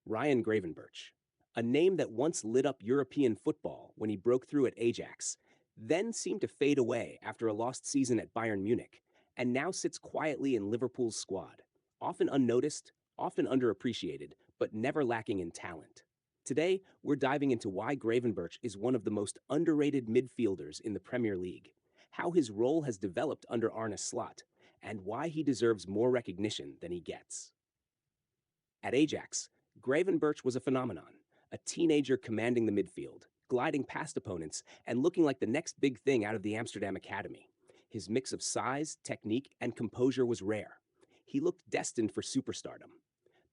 Ryan Gravenberch, a name that once lit up European football when he broke through at Ajax, then seemed to fade away after a lost season at Bayern Munich, and now sits quietly in Liverpool's squad, often unnoticed, often underappreciated, but never lacking in talent. Today, we're diving into why Gravenberch is one of the most underrated midfielders in the Premier League, how his role has developed under Arne Slot, and why he deserves more recognition than he gets. At Ajax, Gravenberch was a phenomenon, a teenager commanding the midfield, gliding past opponents, and looking like the next big thing out of the Amsterdam Academy. His mix of size, technique, and composure was rare. He looked destined for superstardom.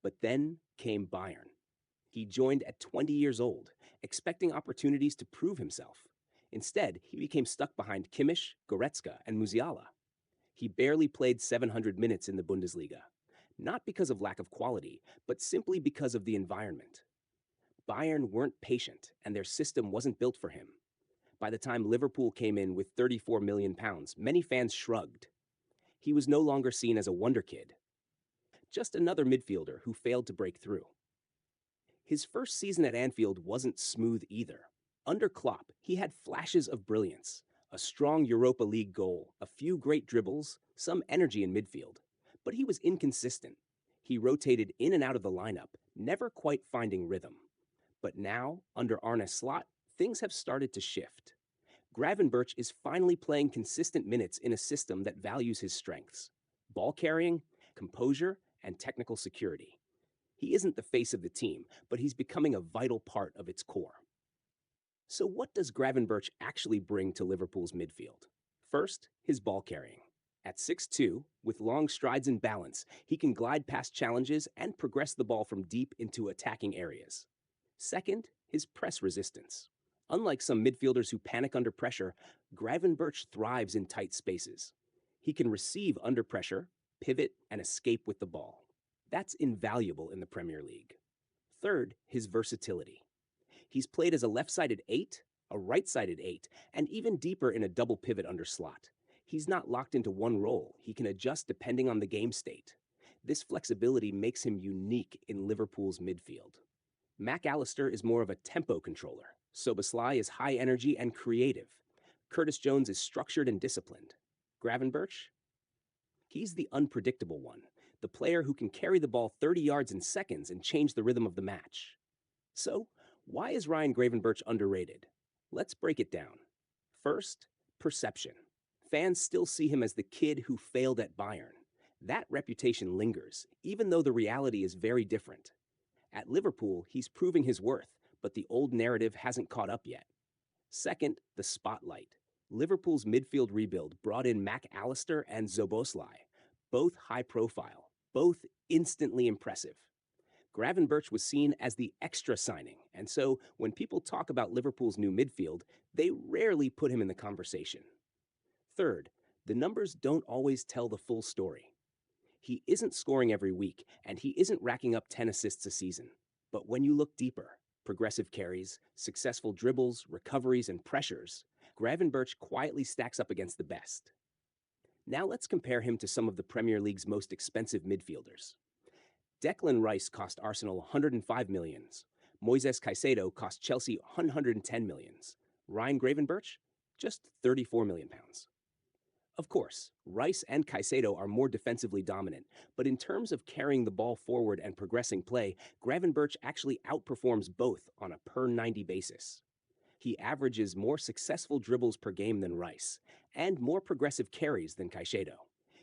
But then came Bayern. He joined at 20 years old, expecting opportunities to prove himself. Instead, he became stuck behind Kimmich, Goretzka, and Musiala. He barely played 700 minutes in the Bundesliga, not because of lack of quality, but simply because of the environment. Bayern weren't patient, and their system wasn't built for him. By the time Liverpool came in with £34 million, many fans shrugged. He was no longer seen as a wonder kid, just another midfielder who failed to break through. His first season at Anfield wasn't smooth either. Under Klopp, he had flashes of brilliance, a strong Europa League goal, a few great dribbles, some energy in midfield. But he was inconsistent. He rotated in and out of the lineup, never quite finding rhythm. But now, under Arne Slot, things have started to shift. Gravenberch is finally playing consistent minutes in a system that values his strengths: ball carrying, composure, and technical security. He isn't the face of the team, but he's becoming a vital part of its core. So what does Gravenberch actually bring to Liverpool's midfield? First, his ball carrying. At 6'2", with long strides and balance, he can glide past challenges and progress the ball from deep into attacking areas. Second, his press resistance. Unlike some midfielders who panic under pressure, Gravenberch thrives in tight spaces. He can receive under pressure, pivot, and escape with the ball. That's invaluable in the Premier League. Third, his versatility. He's played as a left-sided 8, a right-sided 8, and even deeper in a double pivot under Slot. He's not locked into one role. He can adjust depending on the game state. This flexibility makes him unique in Liverpool's midfield. Mac Allister is more of a tempo controller. Szoboszlai is high energy and creative. Curtis Jones is structured and disciplined. Gravenberch? He's the unpredictable one, the player who can carry the ball 30 yards in seconds and change the rhythm of the match. So, why is Ryan Gravenberch underrated? Let's break it down. First, perception. Fans still see him as the kid who failed at Bayern. That reputation lingers, even though the reality is very different. At Liverpool, he's proving his worth, but the old narrative hasn't caught up yet. Second, the spotlight. Liverpool's midfield rebuild brought in Mac Allister and Szoboszlai, both high profile, both instantly impressive. Gravenberch was seen as the extra signing, and so when people talk about Liverpool's new midfield, they rarely put him in the conversation. Third, the numbers don't always tell the full story. He isn't scoring every week, and he isn't racking up 10 assists a season. But when you look deeper, progressive carries, successful dribbles, recoveries, and pressures, Gravenberch quietly stacks up against the best. Now let's compare him to some of the Premier League's most expensive midfielders. Declan Rice cost Arsenal $105 million. Moises Caicedo cost Chelsea $110 million. Ryan Gravenberch? Just £34 million. Of course, Rice and Caicedo are more defensively dominant, but in terms of carrying the ball forward and progressing play, Gravenberch actually outperforms both on a per-90 basis. He averages more successful dribbles per game than Rice, and more progressive carries than Caicedo.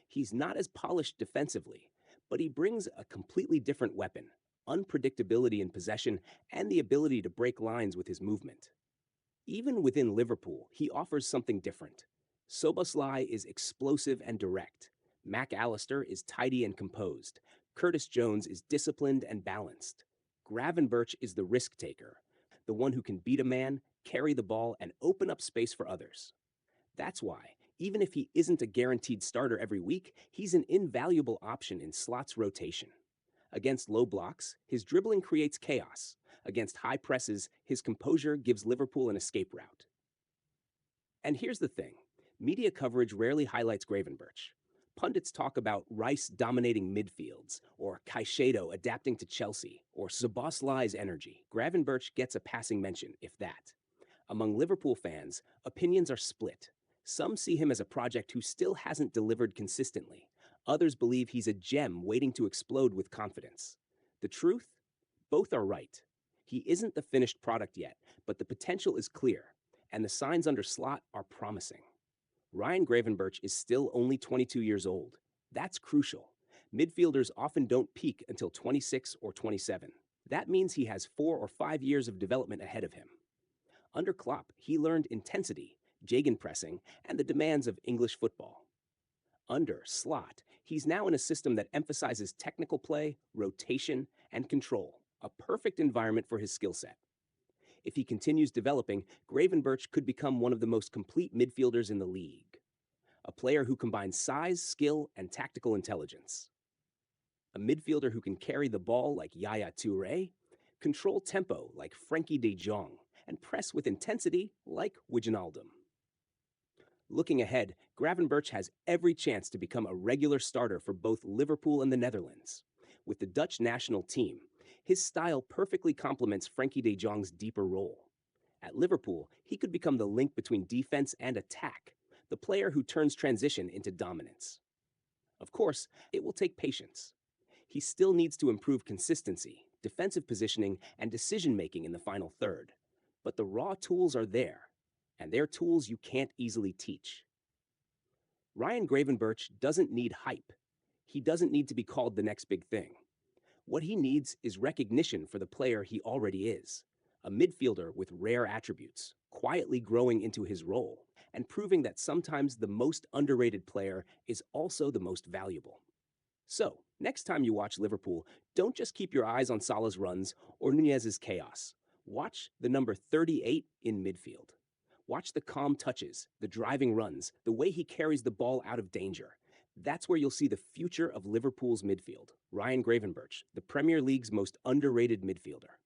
He's not as polished defensively, but he brings a completely different weapon: unpredictability in possession and the ability to break lines with his movement. Even within Liverpool, he offers something different. Szoboszlai is explosive and direct. Mac Allister is tidy and composed. Curtis Jones is disciplined and balanced. Gravenberch is the risk taker, the one who can beat a man, carry the ball, and open up space for others. That's why, even if he isn't a guaranteed starter every week, he's an invaluable option in Slot's rotation. Against low blocks, his dribbling creates chaos. Against high presses, his composure gives Liverpool an escape route. And here's the thing. Media coverage rarely highlights Gravenberch. Pundits talk about Rice dominating midfields, or Caicedo adapting to Chelsea, or Szoboszlai's energy. Gravenberch gets a passing mention, if that. Among Liverpool fans, opinions are split. Some see him as a project who still hasn't delivered consistently. Others believe he's a gem waiting to explode with confidence. The truth? Both are right. He isn't the finished product yet, but the potential is clear, and the signs under Slot are promising. Ryan Gravenberch is still only 22 years old. That's crucial. Midfielders often don't peak until 26 or 27. That means he has 4 or 5 years of development ahead of him. Under Klopp, he learned intensity, gegenpressing, and the demands of English football. Under Slot, he's now in a system that emphasizes technical play, rotation, and control, a perfect environment for his skill set. If he continues developing, Gravenberch could become one of the most complete midfielders in the league. A player who combines size, skill, and tactical intelligence. A midfielder who can carry the ball like Yaya Touré, control tempo like Frenkie de Jong, and press with intensity like Wijnaldum. Looking ahead, Gravenberch has every chance to become a regular starter for both Liverpool and the Netherlands. With the Dutch national team, his style perfectly complements Frenkie de Jong's deeper role. At Liverpool, he could become the link between defense and attack, the player who turns transition into dominance. Of course, it will take patience. He still needs to improve consistency, defensive positioning, and decision-making in the final third. But the raw tools are there, and they're tools you can't easily teach. Ryan Gravenberch doesn't need hype. He doesn't need to be called the next big thing. What he needs is recognition for the player he already is, a midfielder with rare attributes, quietly growing into his role, and proving that sometimes the most underrated player is also the most valuable. So, next time you watch Liverpool, don't just keep your eyes on Salah's runs or Nunez's chaos. Watch the number 38 in midfield. Watch the calm touches, the driving runs, the way he carries the ball out of danger. That's where you'll see the future of Liverpool's midfield. Ryan Gravenberch, the Premier League's most underrated midfielder.